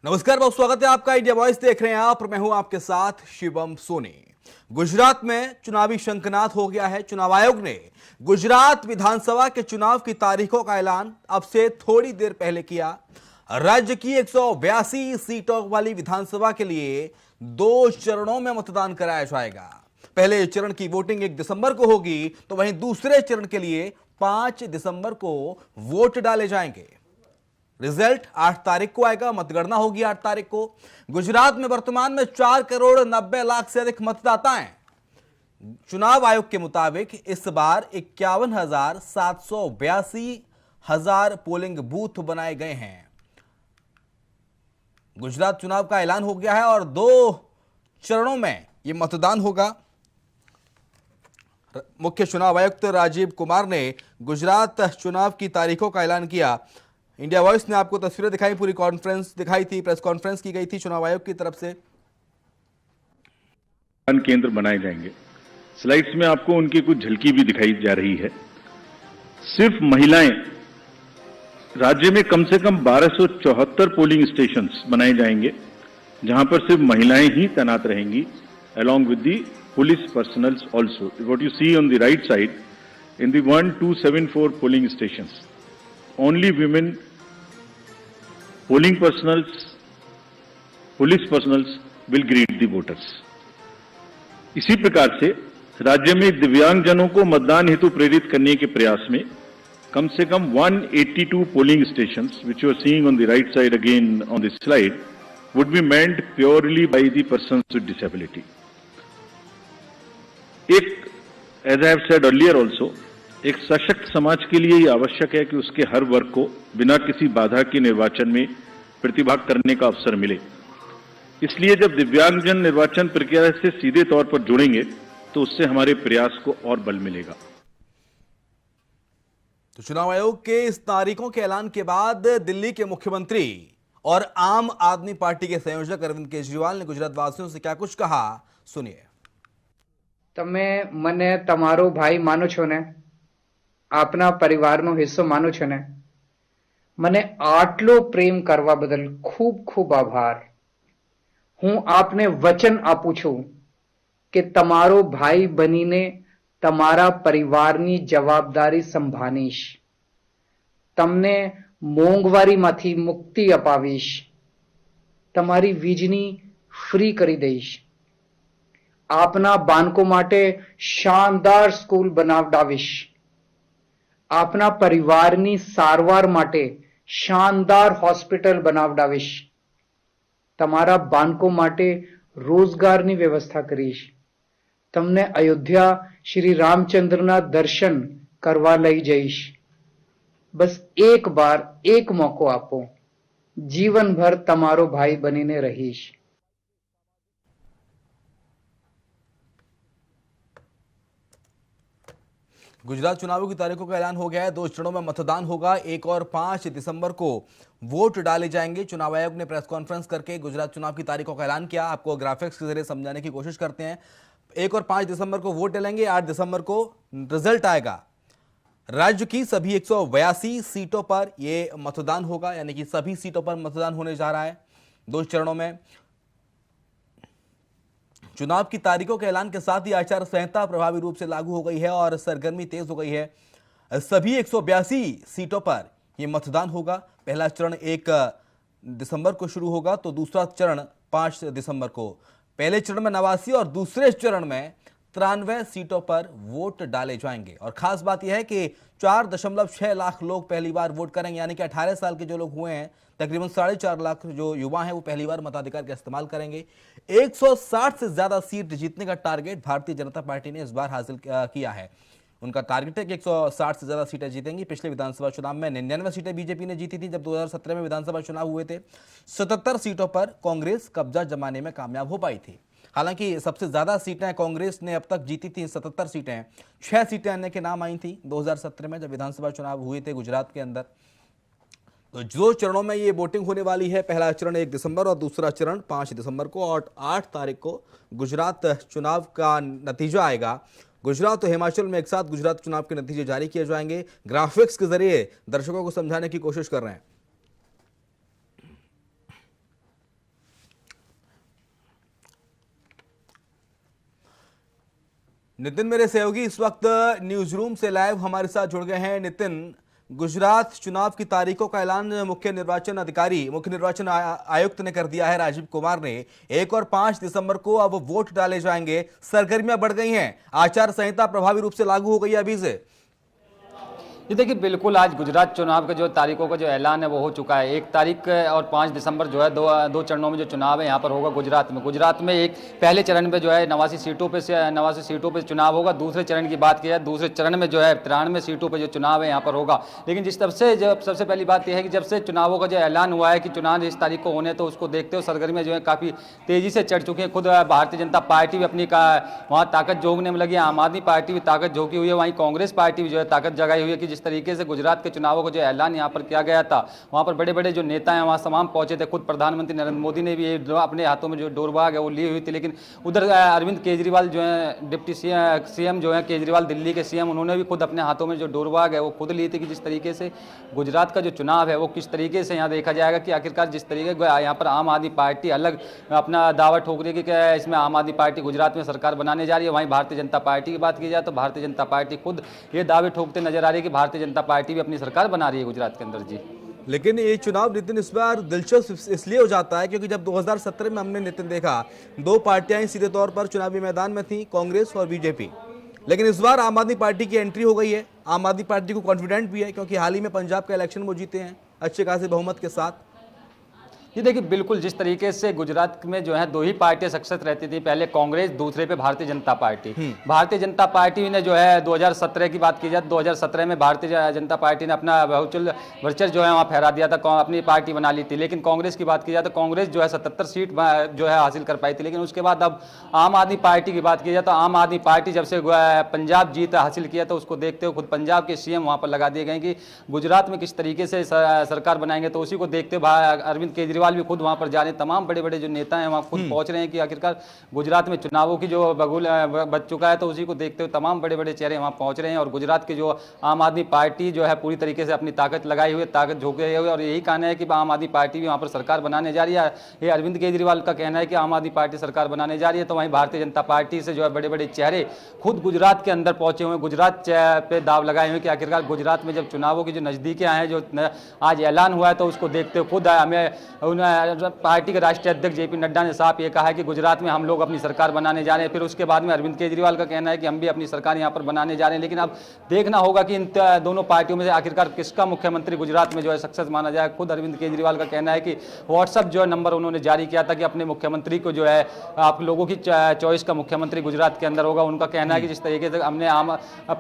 नमस्कार, बहुत स्वागत है आपका। इंडिया वॉइस देख रहे हैं आप और मैं हूं आपके साथ शिवम सोनी। गुजरात में चुनावी शंखनाद हो गया है। चुनाव आयोग ने गुजरात विधानसभा के चुनाव की तारीखों का ऐलान अब से थोड़ी देर पहले किया। राज्य की 182 सीटों वाली विधानसभा के लिए 2 चरणों में मतदान कराया जाएगा। पहले चरण की वोटिंग 1 दिसंबर को होगी, तो वहीं दूसरे चरण के लिए 5 दिसंबर को वोट डाले जाएंगे। रिजल्ट 8 तारीख को आएगा, मतगणना होगी 8 तारीख को। गुजरात में वर्तमान में 4 करोड़ 90 लाख से अधिक मतदाता हैं। चुनाव आयोग के मुताबिक इस बार 51,782 पोलिंग बूथ बनाए गए हैं। गुजरात चुनाव का ऐलान हो गया है और 2 चरणों में यह मतदान होगा। मुख्य चुनाव आयुक्त राजीव कुमार ने गुजरात चुनाव की तारीखों का ऐलान किया। इंडिया वॉइस ने आपको तस्वीरें दिखाई, पूरी कॉन्फ्रेंस दिखाई थी, प्रेस कॉन्फ्रेंस की गई थी चुनाव आयोग की तरफ से। केंद्र बनाए जाएंगे। स्लाइड्स में आपको उनकी कुछ झलकी भी दिखाई जा रही है। सिर्फ महिलाएं, राज्य में कम से कम 1274 पोलिंग स्टेशंस बनाए जाएंगे, जहां पर सिर्फ महिलाएं ही तैनात रहेंगी, along with the police personnel also. What you see on the right side, in the 1274 polling stations, only women polling personals, police personals will greet the voters. इसी प्रकार से राज्य में दिव्यांगजनों को मतदान हेतु प्रेरित करने के प्रयास में कम से कम 182 polling stations, which you are seeing on the right side again on this slide, would be manned purely by the persons with disability. As I have said earlier also, एक सशक्त समाज के लिए यह आवश्यक है कि उसके हर वर्ग को बिना किसी बाधा के निर्वाचन में प्रतिभाग करने का अवसर मिले। इसलिए जब दिव्यांगजन निर्वाचन प्रक्रिया से सीधे तौर पर जुड़ेंगे तो उससे हमारे प्रयास को और बल मिलेगा। तो चुनाव आयोग के इस तारीखों के ऐलान के बाद दिल्ली के मुख्यमंत्री और आम आदमी पार्टी के संयोजक अरविंद केजरीवाल ने गुजरात वासियों से क्या कुछ कहा, सुनिए। તમે મને તમારો ભાઈ માનો છો ને, આપના પરિવારનો હિસ્સો માનો છો ને, મને આટલો પ્રેમ કરવા બદલ ખૂબ ખૂબ આભાર। હું આપને વચન આપું છું કે તમારો ભાઈ બનીને તમારા પરિવારની જવાબદારી સંભાળીશ, તમને મોંઘવારીમાંથી મુક્તિ અપાવીશ, તમારી વીજળી ફ્રી કરી દઈશ, આપના બાળકો માટે શાનદાર સ્કૂલ બનાવડાવીશ, આપના પરિવારની સારવાર માટે શાનદાર હોસ્પિટલ બનાવડાવીશ, તમારા બાળકો માટે રોજગારની વ્યવસ્થા કરીશ, તમને અયોધ્યા શ્રી રામચંદ્રના દર્શન કરવા લઈ જઈશ। બસ એક બાર એક મોકો આપો, જીવનભર તમારો ભાઈ બનીને રહીશ। गुजरात चुनावों की तारीखों का ऐलान हो गया है। 2 चरणों में मतदान होगा। 1 और 5 दिसंबर को वोट डाले जाएंगे। चुनाव आयोग ने प्रेस कॉन्फ्रेंस करके गुजरात चुनाव की तारीखों का ऐलान किया। आपको ग्राफिक्स के जरिए समझाने की कोशिश करते हैं। 1 और 5 दिसंबर को वोट डालेंगे, 8 दिसंबर को रिजल्ट आएगा। राज्य की सभी 182 सीटों पर यह मतदान होगा, यानी कि सभी सीटों पर मतदान होने जा रहा है 2 चरणों में। चुनाव की तारीखों के ऐलान के साथ ही आचार संहिता प्रभावी रूप से लागू हो गई है और सरगर्मी तेज हो गई है। सभी 182 सीटों पर यह मतदान होगा। पहला चरण 1 दिसंबर को शुरू होगा, तो दूसरा चरण 5 दिसंबर को। पहले चरण में 89 और दूसरे चरण में 93 सीटों पर वोट डाले जाएंगे। और खास बात यह है कि 4.6 लाख लोग पहली बार वोट करेंगे, यानी कि 18 साल के जो लोग हुए हैं, तकरीबन 4.5 लाख जो युवा हैं वो पहली बार मताधिकार का इस्तेमाल करेंगे। 160 से ज्यादा सीट जीतने का टारगेट भारतीय जनता पार्टी ने इस बार हासिल किया है। उनका टारगेट है कि 160 से ज्यादा सीटें जीतेंगी। पिछले विधानसभा चुनाव में 99 सीटें बीजेपी ने जीती थी जब 2017 में विधानसभा चुनाव हुए थे। 77 सीटों पर कांग्रेस कब्जा जमाने में कामयाब हो पाई थी। हालांकि सबसे ज्यादा सीटें कांग्रेस ने अब तक जीती थी 77 सीटें। 6 सीटें अन्य के नाम आई थी 2017 में जब विधानसभा चुनाव हुए थे गुजरात के अंदर। तो 2 चरणों में ये वोटिंग होने वाली है। पहला चरण 1 दिसंबर और दूसरा चरण 5 दिसंबर को, और 8 तारीख को गुजरात चुनाव का नतीजा आएगा। गुजरात और हिमाचल में एक साथ गुजरात चुनाव के नतीजे जारी किए जाएंगे। ग्राफिक्स के जरिए दर्शकों को समझाने की कोशिश कर रहे हैं। नितिन मेरे सहयोगी इस वक्त न्यूज रूम से लाइव हमारे साथ जुड़ गए हैं। नितिन, गुजरात चुनाव की तारीखों का ऐलान मुख्य निर्वाचन आयुक्त ने कर दिया है, राजीव कुमार ने। 1 और 5 दिसंबर को अब वोट डाले जाएंगे। सरगर्मियां बढ़ गई हैं, आचार संहिता प्रभावी रूप से लागू हो गई है अभी से। ये देखिए, बिल्कुल आज गुजरात चुनाव के जो तारीखों का जो ऐलान है वो हो चुका है। 1 तारीख और 5 दिसंबर जो है दो चरणों में जो चुनाव है यहाँ पर होगा गुजरात में एक पहले चरण में जो है 89 सीटों पे चुनाव होगा। दूसरे चरण की बात की जाए, दूसरे चरण में जो है 93 सीटों पे जो चुनाव है यहाँ पर होगा। लेकिन सबसे पहली बात यह है कि जब से चुनावों का जो ऐलान हुआ है कि चुनाव इस तारीख को होने, तो उसको देखते हुए सरगर्मियाँ जो है काफ़ी तेज़ी से चढ़ चुकी हैं। खुद भारतीय जनता पार्टी भी अपनी वहाँ ताकत झोंकने में लगी, आम आदमी पार्टी भी ताकत झोंकी हुई है, वहीं कांग्रेस पार्टी भी जो है ताकत जगाई हुई है कि जिस तरीके से गुजरात के चुनावों का जो ऐलान यहां पर किया गया था, वहां पर बड़े बड़े जो नेता हैं वहां तमाम पहुंचे थे। खुद प्रधानमंत्री नरेंद्र मोदी ने भी अपने हाथों में जो डोरबाग है वो ली हुई थी। लेकिन उधर अरविंद केजरीवाल जो है डिप्टी सीएम जो है केजरीवाल, दिल्ली के सीएम, उन्होंने भी खुद अपने हाथों में जो डोरबाग है वो खुद ली थी कि जिस तरीके से गुजरात का जो चुनाव है वो किस तरीके से यहाँ देखा जाएगा कि आखिरकार जिस तरीके यहाँ पर आम आदमी पार्टी अलग अपना दावा ठोक रही है कि इसमें आम आदमी पार्टी गुजरात में सरकार बनाने जा रही है, वहीं भारतीय जनता पार्टी की बात की जाए तो भारतीय जनता पार्टी खुद ये दावे ठोकते नजर आ रही है कि भारतीय जनता पार्टी भी अपनी सरकार बना रही है गुजरात के अंदर जी। लेकिन ये चुनाव नितिन इस बार दिलचस्प इसलिए हो जाता है क्योंकि जब 2017 में हमने नितिन देखा 2 पार्टियां सीधे तौर पर चुनावी मैदान में थी, कांग्रेस और बीजेपी। लेकिन इस बार आम आदमी पार्टी की एंट्री हो गई है। आम आदमी पार्टी को कॉन्फिडेंट भी है क्योंकि हाल ही में पंजाब का इलेक्शन वो जीते हैं अच्छे खासे बहुमत के साथ। ये देखिए, बिल्कुल जिस तरीके से गुजरात में जो है 2 ही पार्टियां सक्सेस रहती थी, पहले कांग्रेस, दूसरे पे भारतीय जनता पार्टी। भारतीय जनता पार्टी ने जो है 2017 की बात की जाए, 2017 में भारतीय जनता पार्टी ने अपना वर्चस्व जो है वहाँ फहरा दिया था, अपनी पार्टी बना ली थी। लेकिन कांग्रेस की बात की जाए तो कांग्रेस जो है 77 सीट जो है हासिल कर पाई थी। लेकिन उसके बाद अब आम आदमी पार्टी की बात की जाए तो आम आदमी पार्टी जब से पंजाब जीत हासिल किया तो उसको देखते हुए खुद पंजाब के सीएम वहाँ पर लगा दिए गए कि गुजरात में किस तरीके से सरकार बनाएंगे। तो उसी को देखते हुए अरविंद केजरीवाल भी खुद वहां पर जा रहे हैं, तमाम बड़े बड़े जो नेता हैं वहां खुद पहुंच रहे हैं कि आखिरकार गुजरात में चुनावों की जो बगुल बच चुका है, तो उसी को देखते हुए तमाम बड़े बड़े चेहरे वहां पहुंच रहे हैं। और गुजरात की जो आम आदमी पार्टी जो है पूरी तरीके से अपनी ताकत लगाई हुई है, ताकत झोंके हुए, और यही कहना है कि आम आदमी पार्टी भी वहां पर सरकार बनाने जा रही है। ये अरविंद केजरीवाल का कहना है कि आम आदमी पार्टी सरकार बनाने जा रही है। तो वहीं भारतीय जनता पार्टी से जो है बड़े बड़े चेहरे खुद गुजरात के अंदर पहुंचे हुए, गुजरात पे दाव लगाए हुए कि आखिरकार गुजरात में जब चुनावों की जो नजदीकें आए, जो आज ऐलान हुआ है, तो उसको देखते हुए खुद हमें पार्टी के राष्ट्रीय अध्यक्ष जेपी नड्डा ने साफ ये कहा है कि गुजरात में हम लोग अपनी सरकार बनाने जा रहे हैं। फिर उसके बाद में अरविंद केजरीवाल का कहना है कि हम भी अपनी सरकार यहाँ पर बनाने जा रहे हैं। लेकिन अब देखना होगा कि इन दोनों पार्टियों में से आखिरकार किसका मुख्यमंत्री गुजरात में जो है सक्सेस माना जाए। खुद अरविंद केजरीवाल का कहना है कि व्हाट्सएप जो है नंबर उन्होंने जारी किया था कि अपने मुख्यमंत्री को जो है आप लोगों की चॉइस का मुख्यमंत्री गुजरात के अंदर होगा। उनका कहना है कि जिस तरीके से हमने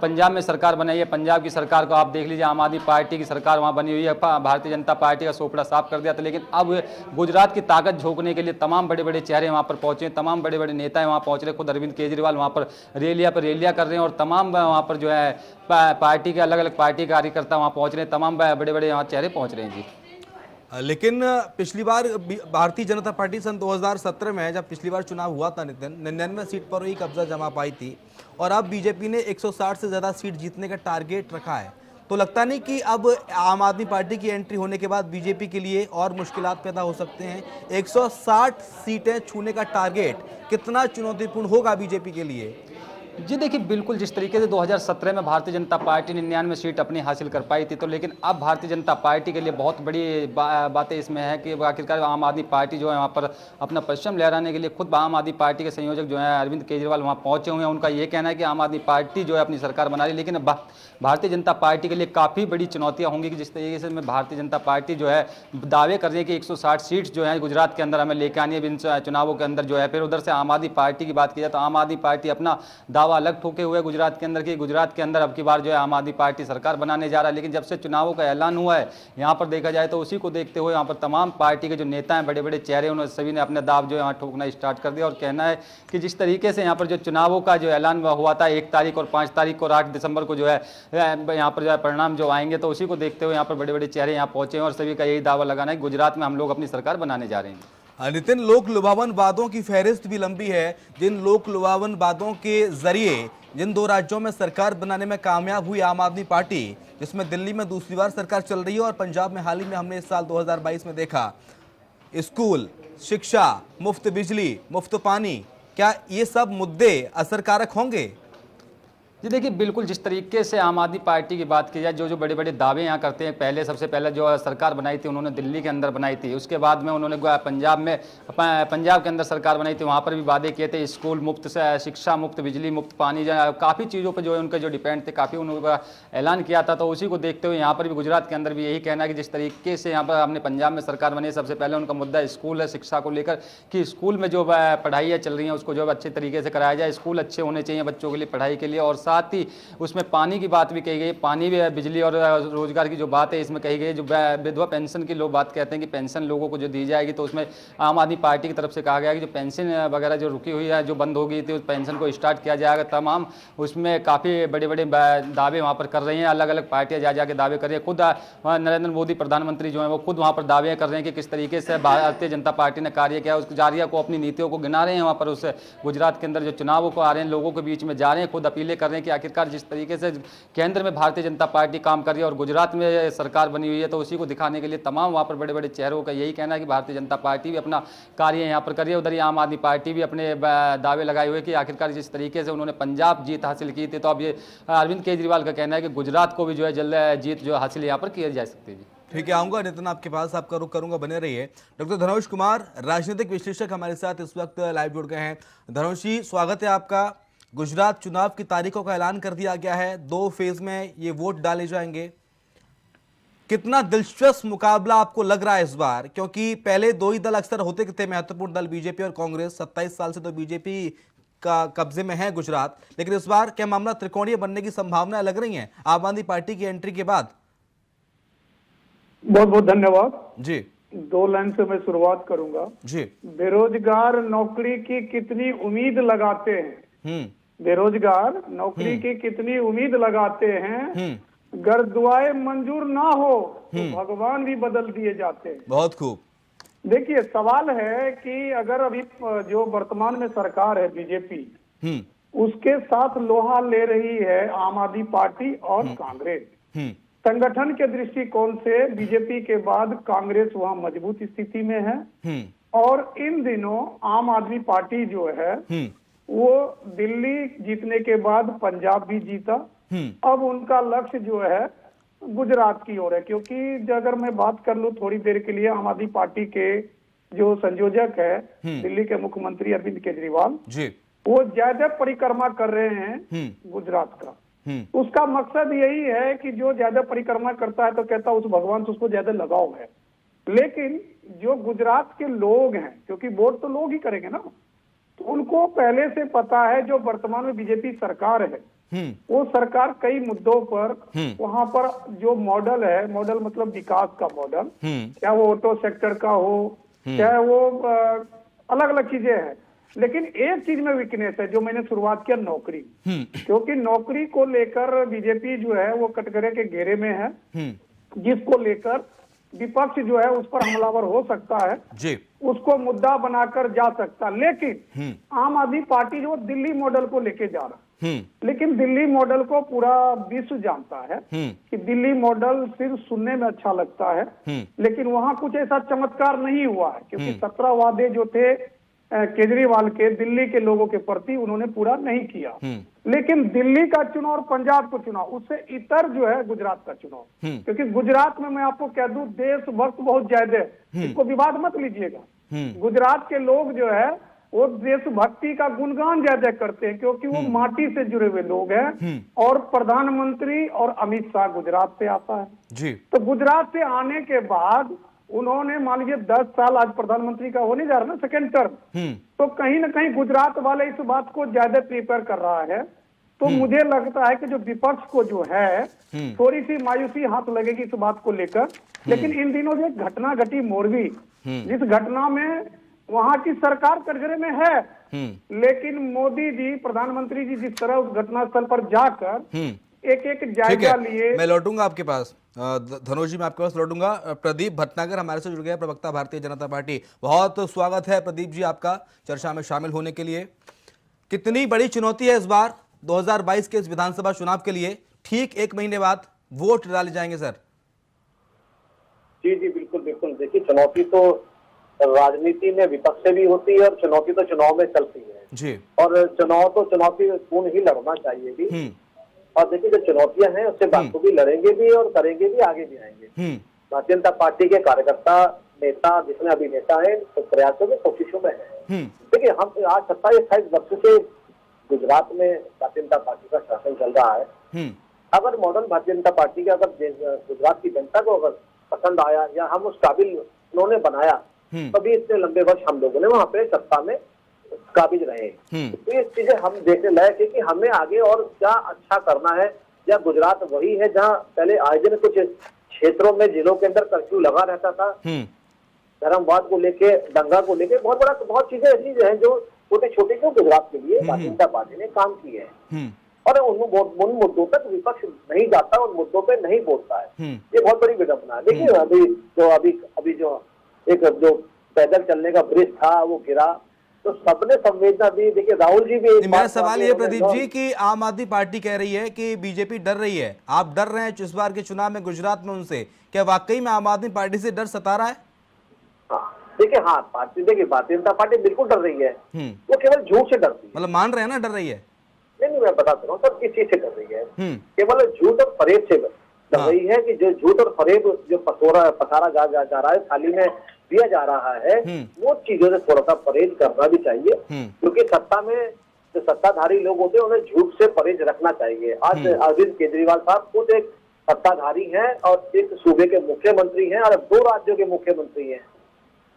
पंजाब में सरकार बनाई है, पंजाब की सरकार को आप देख लीजिए, आम आदमी पार्टी की सरकार वहाँ बनी हुई है, भारतीय जनता पार्टी का सोपड़ा साफ कर दिया था। लेकिन अब गुजरात की ताकत झोंकने के लिए तमाम बड़े बड़े चेहरे वहां पर पहुंचे, तमाम बड़े बड़े नेता वहां पहुंच रहे। खुद अरविंद केजरीवाल वहां पर रैलियां कर रहे हैं और तमाम वहां पर जो है पार्टी के अलग अलग पार्टी कार्यकर्ता वहां पहुंच रहे हैं, तमाम बड़े बड़े वहां चेहरे पहुंच रहे हैं जी। लेकिन पिछली बार भारतीय जनता पार्टी सन 2017 में जब पिछली बार चुनाव हुआ था नितिन, 99 सीट पर ही कब्जा जमा पाई थी और अब बीजेपी ने 160 से ज्यादा सीट जीतने का टारगेट रखा है। तो लगता नहीं कि अब आम आदमी पार्टी की एंट्री होने के बाद बीजेपी के लिए और मुश्किलात पैदा हो सकते हैं? 160 सीटें छूने का टारगेट कितना चुनौतीपूर्ण होगा बीजेपी के लिए? जी देखिए, बिल्कुल जिस तरीके से 2017 में भारतीय जनता पार्टी ने 99 सीट अपनी हासिल कर पाई थी, तो लेकिन अब भारतीय जनता पार्टी के लिए बहुत बड़ी बातें इसमें है कि आखिरकार आम आदमी पार्टी जो है वहाँ पर अपना परचम लहराने के लिए खुद आम आदमी पार्टी के संयोजक जो है अरविंद केजरीवाल वहाँ पहुँचे हुए हैं। उनका ये कहना है कि आम आदमी पार्टी जो है अपनी सरकार बना रही है। लेकिन भारतीय जनता पार्टी के लिए काफ़ी बड़ी चुनौतियाँ होंगी कि जिस तरीके से भारतीय जनता पार्टी जो है दावे कर रही है कि 160 सीट जो है गुजरात के अंदर हमें लेकर आनी है इन चुनावों के अंदर जो है। फिर उधर से आम आदमी पार्टी की बात की जाए तो आम आदमी पार्टी अपना दावा अलग ठोके हुए गुजरात के अंदर की गुजरात के अंदर अब की बार जो है आम आदमी पार्टी सरकार बनाने जा रहा है। लेकिन जब से चुनावों का ऐलान हुआ है यहाँ पर देखा जाए तो उसी को देखते हुए यहाँ पर तमाम पार्टी के जो नेता हैं, बड़े बड़े चेहरे, उन्होंने सभी ने अपने दाव जो है यहाँ ठोकना स्टार्ट कर दिया और कहना है कि जिस तरीके से यहाँ पर जो चुनावों का जो ऐलान हुआ था 1 तारीख और 5 तारीख और 8 दिसंबर को जो है यहाँ पर जो है परिणाम जो आएंगे, तो उसी को देखते हुए यहाँ पर बड़े बड़े चेहरे यहाँ पहुंचे हैं और सभी का यही दावा लगाना है कि गुजरात में हम लोग अपनी सरकार बनाने जा रहे हैं। नितिन, लोक लुभावन वादों की फहरिस्त भी लंबी है। जिन लोक लुभावन वादों के जरिए जिन 2 राज्यों में सरकार बनाने में कामयाब हुई आम आदमी पार्टी, जिसमें दिल्ली में दूसरी बार सरकार चल रही है और पंजाब में हाल ही में हमने इस साल 2022 में देखा स्कूल, शिक्षा, मुफ्त बिजली, मुफ्त पानी, क्या ये सब मुद्दे असरकारक होंगे? जी देखिए, बिल्कुल जिस तरीके से आम आदमी पार्टी की बात की जाए, जो जो बड़े बड़े दावे यहाँ करते हैं, पहले सबसे पहले जो सरकार बनाई थी उन्होंने दिल्ली के अंदर बनाई थी, उसके बाद में उन्होंने पंजाब के अंदर सरकार बनाई थी, वहाँ पर भी वादे किए थे, स्कूल मुफ्त से, शिक्षा मुफ्त, बिजली मुफ्त, पानी, काफ़ी चीज़ों पर जो है उनके जो डिपेंड थे, काफ़ी उन्होंने ऐलान किया था। तो उसी को देखते हुए यहाँ पर भी गुजरात के अंदर भी यही कहना है कि जिस तरीके से यहाँ पर हमने पंजाब में सरकार बनी, सबसे पहले उनका मुद्दा स्कूल है, शिक्षा को लेकर कि स्कूल में जो पढ़ाई चल रही है उसको जो अच्छे तरीके से कराया जाए, स्कूल अच्छे होने चाहिए बच्चों के लिए, पढ़ाई के लिए, और साथ ही उसमें पानी की बात भी कही गई, पानी भी, बिजली और रोजगार की जो बात है इसमें कही गई। जो विधवा पेंशन की लोग बात कहते हैं कि पेंशन लोगों को जो दी जाएगी, तो उसमें आम आदमी पार्टी की तरफ से कहा गया कि जो पेंशन वगैरह जो रुकी हुई है, जो बंद हो गई थी, उस पेंशन को स्टार्ट किया जाएगा तमाम। उसमें काफ़ी बड़े बड़े दावे वहाँ पर कर रहे हैं, अलग अलग पार्टियाँ जा जाके दावे कर रही है। खुद नरेंद्र मोदी प्रधानमंत्री जो है वो खुद वहाँ पर दावे कर रहे हैं कि किस तरीके से भारतीय जनता पार्टी ने कार्य किया, उस जारिया को, अपनी नीतियों को गिना रहे हैं। वहाँ पर उस गुजरात के अंदर जो चुनावों को आ रहे हैं, लोगों के बीच में जा रहे हैं, खुद अपीलें कर रहे हैं कि आखिरकार जिस तरीके से केंद्र में भारतीय जनता पार्टी काम कर रही है और गुजरात में सरकार बनी हुई है, तो उसी को दिखाने के लिए तमाम वहाँ पर बड़े बड़े चेहरों का यही कहना है कि भारतीय जनता पार्टी भी अपना कार्य यहाँ पर कर रही है। उधर ही आम आदमी पार्टी भी अपने दावे लगाए हुए कि आखिरकार जिस तरीके से उन्होंने पंजाब जीत हासिल की थी, तो अब ये अरविंद केजरीवाल का कहना है कि गुजरात को भी जो है जल्द जीत जो हासिल यहाँ पर की जा सकती है। ठीक है, आऊंगा नितिन आपके पास, आपका रुख करूंगा, बने रहिए। डॉक्टर धनोज कुमार, राजनीतिक विश्लेषक, हमारे साथ इस वक्त लाइव जुड़ गए हैं। धनोज जी, स्वागत है आपका। गुजरात चुनाव की तारीखों का ऐलान कर दिया गया है, 2 फेज में ये वोट डाले जाएंगे। कितना दिलचस्प मुकाबला आपको लग रहा है इस बार, क्योंकि पहले 2 ही दल अक्सर होते थे महत्वपूर्ण दल, बीजेपी और कांग्रेस। 27 साल से तो बीजेपी का कब्जे में है गुजरात, लेकिन इस बार क्या मामला त्रिकोणीय बनने की संभावना लग रही है आम आदमी पार्टी की एंट्री के बाद? बहुत बहुत धन्यवाद जी। 2 लाइन से मैं शुरुआत करूंगा जी। बेरोजगार नौकरी की कितनी उम्मीद लगाते हैं, बेरोजगार नौकरी की कितनी उम्मीद लगाते हैं, अगर दुआएं मंजूर ना हो तो भगवान भी बदल दिए जाते हैं। बहुत खूब। देखिए, सवाल है कि अगर अभी जो वर्तमान में सरकार है बीजेपी, उसके साथ लोहा ले रही है आम आदमी पार्टी और कांग्रेस। संगठन के दृष्टिकोण से बीजेपी के बाद कांग्रेस वहां मजबूत स्थिति में है, और इन दिनों आम आदमी पार्टी जो है वो दिल्ली जीतने के बाद पंजाब भी जीता, अब उनका लक्ष्य जो है गुजरात की ओर है। क्योंकि अगर मैं बात कर लूं थोड़ी देर के लिए, आम आदमी पार्टी के जो संयोजक है दिल्ली के मुख्यमंत्री अरविंद केजरीवाल जी, वो ज्यादा परिक्रमा कर रहे हैं गुजरात का। उसका मकसद यही है कि जो ज्यादा परिक्रमा करता है तो कहता है उस भगवान से उसको ज्यादा लगाव है। लेकिन जो गुजरात के लोग हैं, क्योंकि वोट तो लोग ही करेंगे ना, तो उनको पहले से पता है जो वर्तमान में बीजेपी सरकार है, वो सरकार कई मुद्दों पर वहां पर जो मॉडल है, मॉडल मतलब विकास का मॉडल, चाहे वो ऑटो सेक्टर का हो, चाहे वो अलग अलग चीजें हैं, लेकिन एक चीज में वीकनेस है जो मैंने शुरुआत किया, नौकरी। क्योंकि नौकरी को लेकर बीजेपी जो है वो कटघरे के घेरे में है, जिसको लेकर विपक्ष जो है उस पर हमलावर हो सकता है जी, उसको मुद्दा बनाकर जा सकता। लेकिन आम आदमी पार्टी जो दिल्ली मॉडल को लेके जा रहा है, लेकिन दिल्ली मॉडल को पूरा विश्व जानता है कि दिल्ली मॉडल सिर्फ सुनने में अच्छा लगता है, लेकिन वहां कुछ ऐसा चमत्कार नहीं हुआ है। क्योंकि 17 वादे जो थे केजरीवाल के दिल्ली के लोगों के प्रति, उन्होंने पूरा नहीं किया। लेकिन दिल्ली का चुनाव और पंजाब का चुनाव, उससे इतर जो है गुजरात का चुनाव, क्योंकि गुजरात में मैं आपको कह दूं देशभक्त बहुत ज्यादा है, इसको विवाद मत लीजिएगा। गुजरात के लोग जो है वो देशभक्ति का गुणगान ज्यादा करते हैं, क्योंकि वो माटी से जुड़े हुए लोग हैं, और प्रधानमंत्री और अमित शाह गुजरात से आता है जी। तो गुजरात से आने के बाद उन्होंने मान लीजिए 10 साल आज प्रधानमंत्री का होने जा रहा है ना, सेकेंड टर्म, तो कहीं ना कहीं गुजरात वाले इस बात को ज्यादा प्रिपेयर कर रहा है। तो मुझे लगता है कि जो विपक्ष को जो है थोड़ी सी मायूसी हाथ लगेगी इस बात को लेकर। लेकिन इन दिनों जो घटना घटी मोरबी, जिस घटना में वहां की सरकार कटघरे में है, लेकिन मोदी जी, प्रधानमंत्री जी जिस तरह उस घटनास्थल पर जाकर एक एक जायजा लिए। मैं लौटूंगा आपके पास, धनोज जी मैं आपके पास लौटूंगा। प्रदीप भटनागर हमारे से जुड़ गया, प्रवक्ता भारतीय जनता पार्टी। बहुत स्वागत है प्रदीप जी आपका चर्चा में शामिल होने के लिए। कितनी बड़ी चुनौती है इस बार 2022 के इस विधानसभा चुनाव के लिए? ठीक 1 महीने बाद वोट डाले जाएंगे सर। जी जी बिल्कुल बिल्कुल। देखिए, चुनौती तो राजनीति में विपक्ष से भी होती है और चुनौती तो चुनाव में चलती है जी, और चुनाव तो चुनौतीपूर्ण ही लड़ना चाहिए भी। और देखिए जो चुनौतियां हैं उससे बाखूबी लड़ेंगे भी और करेंगे भी, आगे भी आएंगे। भारतीय जनता पार्टी के कार्यकर्ता, नेता, जितने अभिनेता हैं, तो प्रयासों में, कोशिशों में है। देखिए हम आज 27-28 वर्ष से गुजरात में भारतीय जनता पार्टी का शासन चल रहा है। अगर मॉडर्न भारतीय जनता पार्टी का अगर गुजरात की जनता को अगर पसंद आया या हम उस काबिल उन्होंने बनाया, तभी इतने लंबे वर्ष हम लोगों ने वहां पे सत्ता में काबिज रहे। तो ये चीजें हम देखने लायक है कि हमें आगे और क्या अच्छा करना है। या गुजरात वही है जहाँ पहले आए दिन कुछ क्षेत्रों में, जिलों के अंदर कर्फ्यू लगा रहता था, धर्मवाद को लेके, दंगा को लेके, बहुत चीजें ऐसी हैं जो छोटे छोटे जो गुजरात के लिए भारतीय जनता पार्टी ने काम किए हैं। और उन मुद्दों तक विपक्ष नहीं जाता, उन मुद्दों पे नहीं बोलता है। ये बहुत बड़ी विडंबना है। देखिए अभी जो पैदल चलने का ब्रिज था वो गिरा, तो सबने संवेदना दी। देखिए राहुल जी भी, मेरा सवाल ये प्रदीप जी कि आम आदमी पार्टी कह रही है कि बीजेपी डर रही है, आप डर रहे हैं इस बार के चुनाव में गुजरात में उनसे, क्या वाकई में आम आदमी पार्टी से डर सता रहा है? देखिए देखिए भारतीय जनता पार्टी बिल्कुल डर रही है। वो केवल झूठ से डरती है। मतलब मान रहे हैं ना डर रही है? नहीं, मैं बता रहा हूँ सर, किस चीज से डर रही है? केवल झूठ और फरेब से डर रही है कि जो झूठ और फरेब जो पसारा जा रहा है, थाली में दिया जा रहा है, वो चीजों से थोड़ा सा परहेज करना भी चाहिए। क्योंकि सत्ता में जो सत्ताधारी लोग होते हैं उन्हें झूठ से परहेज रखना चाहिए। आज अरविंद केजरीवाल साहब खुद एक सत्ताधारी हैं और एक सूबे के मुख्यमंत्री हैं और 2 राज्यों के मुख्यमंत्री हैं।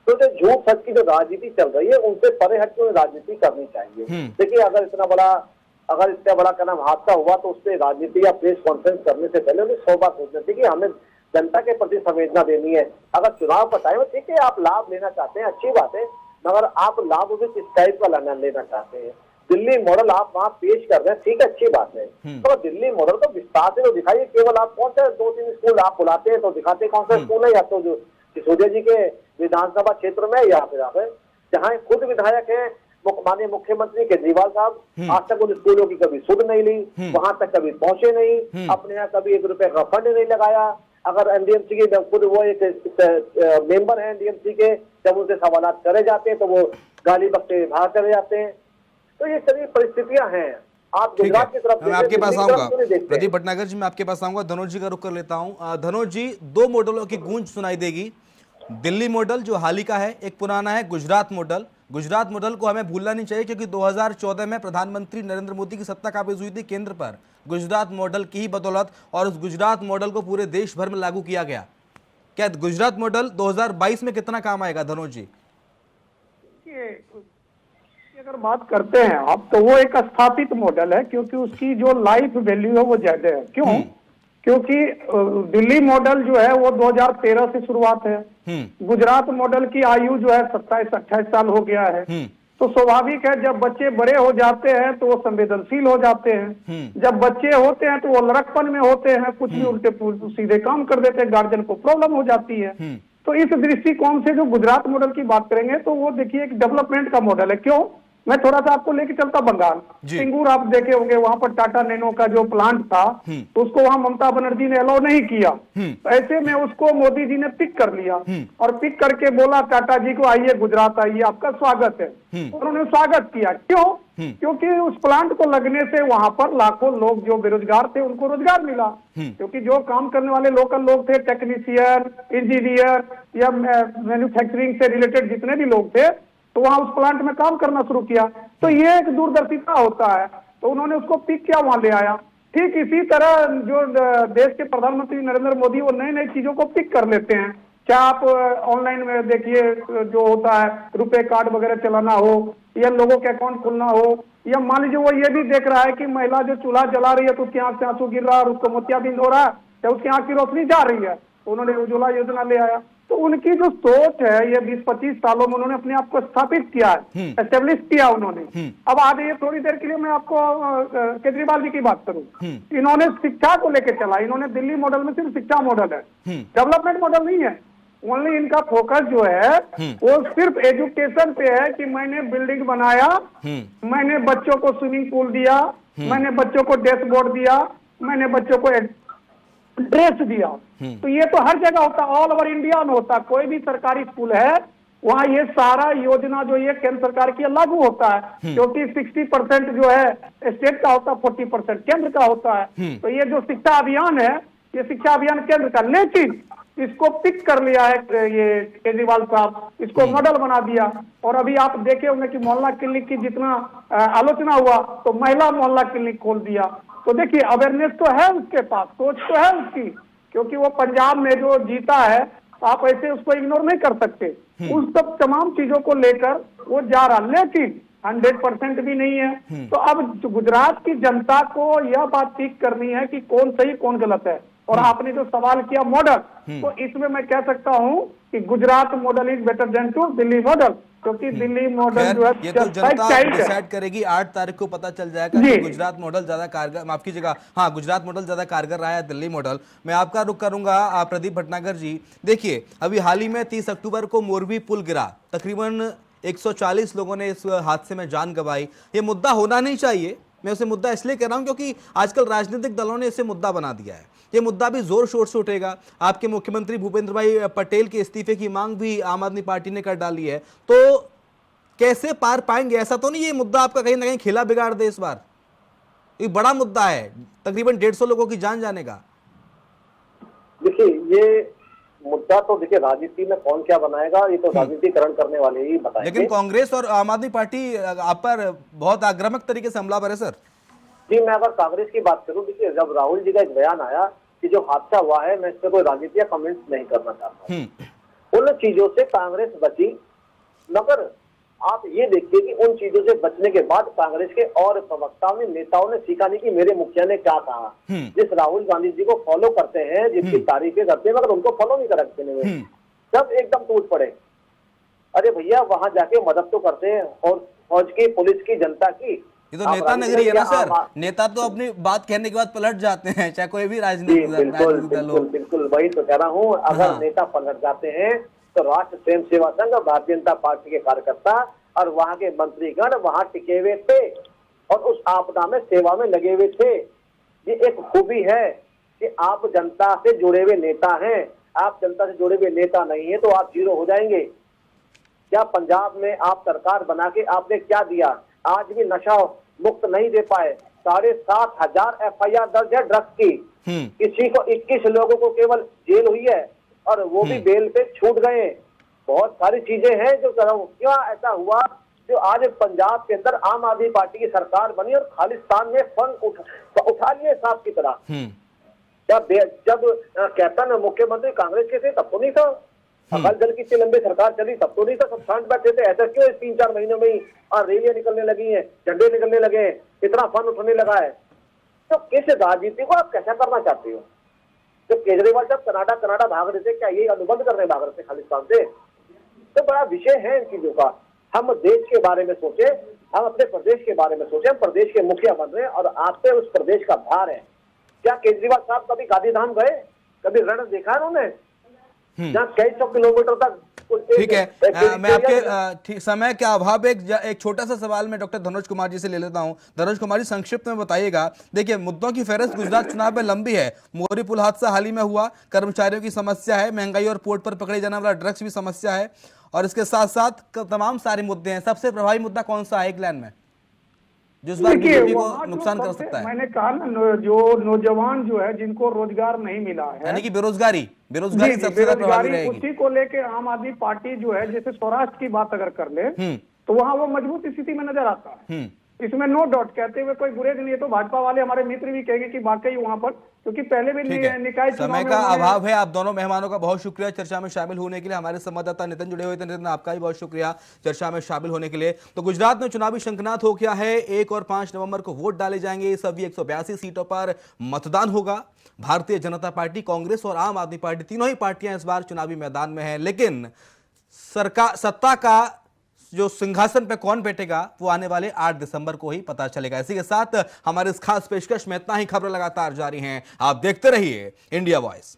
तो जो झूठ सच की जो राजनीति चल रही है उनसे परे हट के राजनीति करनी चाहिए। देखिए अगर इतना बड़ा क्या नाम हादसा हुआ तो उससे राजनीति या प्रेस कॉन्फ्रेंस करने से पहले उन्हें 100 बार सोचना चाहिए कि हमें जनता के प्रति संवेदना देनी है। अगर चुनाव का टाइम है, ठीक है, आप लाभ लेना चाहते हैं, अच्छी बात है, मगर आप लाभ भी किस टाइप का लेना चाहते हैं? दिल्ली मॉडल आप वहाँ पेश कर रहे हैं, ठीक है, अच्छी बात है, तो दिल्ली मॉडल को विस्तार से तो दिखाइए। केवल आप कौन से 2-3 स्कूल आप बुलाते हैं तो दिखाते कौन सा स्कूल है, या तो जो सिसोदिया जी के विधानसभा क्षेत्र में, या फिर जहाँ खुद विधायक है माननीय मुख्यमंत्री केजरीवाल साहब, आज तक उन स्कूलों की कभी सुध नहीं ली, वहां तक कभी पहुंचे नहीं, अपने यहाँ कभी 1 रुपए का फंड नहीं लगाया। अगर एनडीएमसी के खुद वो एक मेंबर है एनडीएमसी के, जब उनसे सवाल करे जाते हैं तो वो गाली बकते बाहर चले जाते हैं। तो ये सभी परिस्थितियां हैं। आप गुजरात की तरफ मैं आपके पास आऊंगा, प्रदीप भटनागर जी मैं आपके पास आऊंगा। धनोज जी का रुख कर लेता हूं। धनोज जी, 2 मॉडलों की गूंज सुनाई देगी। दिल्ली मॉडल जो हाल ही का है, एक पुराना है गुजरात मॉडल। गुजरात मॉडल को हमें भूलना नहीं चाहिए क्योंकि 2014 में प्रधानमंत्री नरेंद्र मोदी की सत्ता काबिज हुई थी केंद्र पर गुजरात मॉडल की ही बदौलत, और उस गुजरात मॉडल को पूरे देश भर में लागू किया गया। क्या गुजरात मॉडल 2022 में कितना काम आएगा धनोज जी? अगर बात करते हैं आप, तो वो एक स्थापित मॉडल है क्योंकि उसकी जो लाइफ वैल्यू है वो ज्यादा है। क्यों? क्योंकि दिल्ली मॉडल जो है वो 2013 से शुरुआत है। गुजरात मॉडल की आयु जो है 27-28 साल हो गया है। तो स्वाभाविक है जब बच्चे बड़े हो जाते हैं तो वो संवेदनशील हो जाते हैं। जब बच्चे होते हैं तो वो लड़कपन में होते हैं, कुछ भी उल्टे सीधे काम कर देते हैं, गार्जियन को प्रॉब्लम हो जाती है। तो इस दृष्टिकोण से जो गुजरात मॉडल की बात करेंगे तो वो देखिए एक डेवलपमेंट का मॉडल है। क्यों? मैं थोड़ा सा आपको लेके चलता बंगाल। सिंगूर आप देखे होंगे, वहां पर टाटा नैनो का जो प्लांट था तो उसको वहां ममता बनर्जी ने अलाउ नहीं किया। तो ऐसे में उसको मोदी जी ने पिक कर लिया और पिक करके बोला टाटा जी को, आइए गुजरात आइए, आपका स्वागत है। उन्होंने स्वागत किया। क्यों? क्योंकि उस प्लांट को लगने से वहां पर लाखों लोग जो बेरोजगार थे उनको रोजगार मिला। क्योंकि जो काम करने वाले लोकल लोग थे, टेक्नीशियन, इंजीनियर या मैन्युफैक्चरिंग से रिलेटेड जितने भी लोग थे, तो वहां उस प्लांट में काम करना शुरू किया। तो ये एक दूरदर्शिता होता है, तो उन्होंने उसको पिक किया, वहां ले आया। ठीक इसी तरह जो देश के प्रधानमंत्री नरेंद्र मोदी वो नई नई चीजों को पिक कर लेते हैं। क्या आप ऑनलाइन में देखिए जो होता है, रुपए कार्ड वगैरह चलाना हो या लोगों के अकाउंट खुलना हो, या मान लीजिए वो ये भी देख रहा है कि महिला जो चूल्हा जला रही है तो उसकी आंख से आंसू गिर रहा है और उसको मोतियाबिंद हो रहा है या उसकी आंख की रोशनी जा रही है, तो उन्होंने उज्ज्वला योजना ले आया। तो उनकी जो सोच है ये 20-25 सालों में उन्होंने अपने आप को स्थापित किया है, एस्टेब्लिश किया उन्होंने। अब आज ये थोड़ी देर के लिए मैं आपको केजरीवाल जी की बात करूं, इन्होंने शिक्षा को लेकर चला। इन्होंने दिल्ली मॉडल में सिर्फ शिक्षा मॉडल है, डेवलपमेंट मॉडल नहीं है। ओनली इनका फोकस जो है वो सिर्फ एजुकेशन पे है कि मैंने बिल्डिंग बनाया, मैंने बच्चों को स्विमिंग पूल दिया, मैंने बच्चों को डैशबोर्ड दिया, मैंने बच्चों को ड्रेस दिया। तो ये तो हर जगह होता, ऑल ओवर इंडिया में होता। कोई भी सरकारी स्कूल है वहाँ ये सारा योजना जो ये केंद्र सरकार की लागू होता है, क्योंकि 60% जो है स्टेट का होता है, 40% केंद्र का होता है। तो ये जो शिक्षा अभियान है, ये शिक्षा अभियान केंद्र का, लेकिन इसको पिक कर लिया है ये केजरीवाल साहब, इसको मॉडल बना दिया। और अभी आप देखे होंगे कि मोहल्ला क्लिनिक की जितना आलोचना हुआ, तो महिला मोहल्ला क्लिनिक खोल दिया। तो देखिए अवेयरनेस तो है उसके पास, सोच तो है उसकी, क्योंकि वो पंजाब में जो जीता है, आप ऐसे उसको इग्नोर नहीं कर सकते। उस सब तमाम चीजों को लेकर वो जा रहा, लेकिन 100% भी नहीं है। तो अब गुजरात की जनता को यह बात ठीक करनी है कि कौन सही कौन गलत है। और आपने जो सवाल किया मॉडल, तो इसमें मैं कह सकता हूं कि Gujarat model is better than to Delhi model, क्योंकि दिल्ली मॉडल जो है ये तो जनता डिसाइड करेगी। 8 तारीख को पता चल जाएगा कि गुजरात मॉडल ज्यादा कारगर, माफ कीजिएगा, हाँ, गुजरात मॉडल ज्यादा कारगर रहा है दिल्ली मॉडल। मैं आपका रुख करूंगा प्रदीप भटनागर जी। देखिए अभी हाल ही में 30 अक्टूबर को मोरबी पुल गिरा, तकरीबन 140 लोगों ने इस हादसे में जान गंवाई। ये मुद्दा होना नहीं चाहिए, मैं उसे मुद्दा इसलिए कह रहा हूं क्योंकि आजकल राजनीतिक दलों ने इसे मुद्दा बना दिया है। ये मुद्दा भी जोर शोर से उठेगा। आपके मुख्यमंत्री भूपेंद्र भाई पटेल के इस्तीफे की मांग भी आम आदमी पार्टी ने कर डाली है। तो कैसे पार पाएंगे? ऐसा तो नहीं ये मुद्दा आपका कहीं ना कहीं खिला बिगाड़ दे इस बार? ये बड़ा मुद्दा है, तकरीबन 150 लोगों की जान जाने का। देखिए ये मुद्दा तो देखिए राजनीति में कौन क्या बनाएगा, ये तो राजनीतिकरण करने वाले ही बताएंगे। लेकिन कांग्रेस और आम आदमी पार्टी आप पर बहुत आक्रामक तरीके से हमलावर है सर। जी मैं अगर कांग्रेस की बात करूं, देखिए जब राहुल जी का एक बयान आया कि जो हादसा हुआ है, मैं इस पर कोई राजनीति या कमेंट्स नहीं करना चाहता हूं। उन चीजों से कांग्रेस बची, मगर आप ये देखिए कि उन चीजों से बचने के बाद कांग्रेस के और प्रवक्ताओं ने, नेताओं ने सीखा नहीं कि मेरे मुखिया ने क्या कहा। जिस राहुल गांधी जी को फॉलो करते हैं, जिसकी तारीफें करते हैं, मगर उनको फॉलो नहीं कर रखते हुए जब एकदम टूट पड़े। अरे भैया वहां जाके मदद तो करते हैं फौज की, पुलिस की, जनता की। ये तो नेता नगरी है ना सर, नेता तो अपनी बात कहने के बाद पलट जाते हैं, चाहे कोई भी राजनीतिक दल हो। बिल्कुल वही तो कह रहा हूँ, अगर नेता पलट जाते हैं तो राष्ट्र स्वयं सेवा संघ, भारतीय जनता पार्टी के कार्यकर्ता और वहां के मंत्रीगण वहां टिके हुए थे और उस आपदा में सेवा में लगे हुए थे। ये एक खूबी है कि आप जनता से जुड़े हुए नेता हैं। आप जनता से जुड़े हुए नेता नहीं है तो आप जीरो हो जाएंगे। क्या पंजाब में आप सरकार बना के आपने क्या दिया? आज भी नशा मुक्त नहीं दे पाए। 7,500 FIR दर्ज है ड्रग्स की। किसी को 21 लोगों को केवल जेल हुई है और वो भी बेल पे छूट गए। बहुत सारी चीजें हैं जो क्या ऐसा हुआ जो आज पंजाब के अंदर आम आदमी पार्टी की सरकार बनी और खालिस्तान में फंड उठा लिए सांप की तरह। जब कैप्टन मुख्यमंत्री कांग्रेस के थे तब तो नहीं था, अकाल दल की इतनी लंबी सरकार चली तब तो नहीं था, सब शांत बैठे थे। ऐसा क्यों इस 3-4 महीनों में ही रैलियां निकलने लगी हैं, झंडे निकलने लगे हैं, इतना फंड उठने लगा है? तो किस राजनीति को आप कैसा करना चाहते हो? तो केजरीवाल जब कनाडा भाग रहे थे, क्या ये अनुबंध करने भाग रहे थे खालिस्तान से? तो बड़ा विषय है इन चीजों का। हम देश के बारे में सोचे, हम अपने प्रदेश के बारे में सोचे। हम प्रदेश के मुखिया बन रहे हैं और आप पे उस प्रदेश का भार है। क्या केजरीवाल साहब कभी गांधीधाम गए? कभी रण देखा उन्होंने? जहाँ कई 100 किलोमीटर तक। ठीक है, मैं आपके समय के अभाव एक छोटा सा सवाल मैं डॉक्टर धनुष कुमार जी से ले लेता हूं। धनुष कुमार जी संक्षिप्त में बताइएगा। देखिए मुद्दों की फहरिस्त गुजरात चुनाव में लंबी है। मोरी पुल हादसा हाल ही में हुआ, कर्मचारियों की समस्या है, महंगाई और पोर्ट पर पकड़े जाने वाला ड्रग्स भी समस्या है, और इसके साथ साथ तमाम सारे मुद्दे हैं। सबसे प्रभावी मुद्दा कौन सा है एक लाइन में जिस बार बीजेपी को नुकसान कर सकता है? मैंने कहा ना, जो नौजवान जो है जिनको रोजगार नहीं मिला है, यानी कि बेरोजगारी सबसे ज्यादा प्रभावी रहेगी। उसी को लेके आम आदमी पार्टी जो है, जैसे स्वराष्ट्र की बात अगर कर ले तो वहां वो मजबूत स्थिति में नजर आता है। इसमें नो डाउट, कहते हुए कोई गुरेज नहीं है। तो भाजपा वाले हमारे मित्र भी कहेंगे कि वाकई वहां पर, क्योंकि पहले भी निकाय समय का अभाव है। आप दोनों मेहमानों का बहुत शुक्रिया चर्चा में शामिल होने के लिए। हमारे संवाददाता नितिन जुड़े हुए थे। नितिन, आपका भी बहुत शुक्रिया चर्चा में शामिल होने के लिए। तो गुजरात में चुनावी शंखनाद हो गया है। 1 और 5 नवंबर को वोट डाले जाएंगे। सभी 182 सीटों पर मतदान होगा। भारतीय जनता पार्टी, कांग्रेस और आम आदमी पार्टी, तीनों ही पार्टियां इस बार चुनावी मैदान में है। लेकिन सरकार, सत्ता का जो सिंहासन पे कौन बैठेगा वो आने वाले 8 दिसंबर को ही पता चलेगा। इसी के साथ हमारे इस खास पेशकश में इतना ही। खबरें लगातार जारी हैं, आप देखते रहिए इंडिया वॉइस।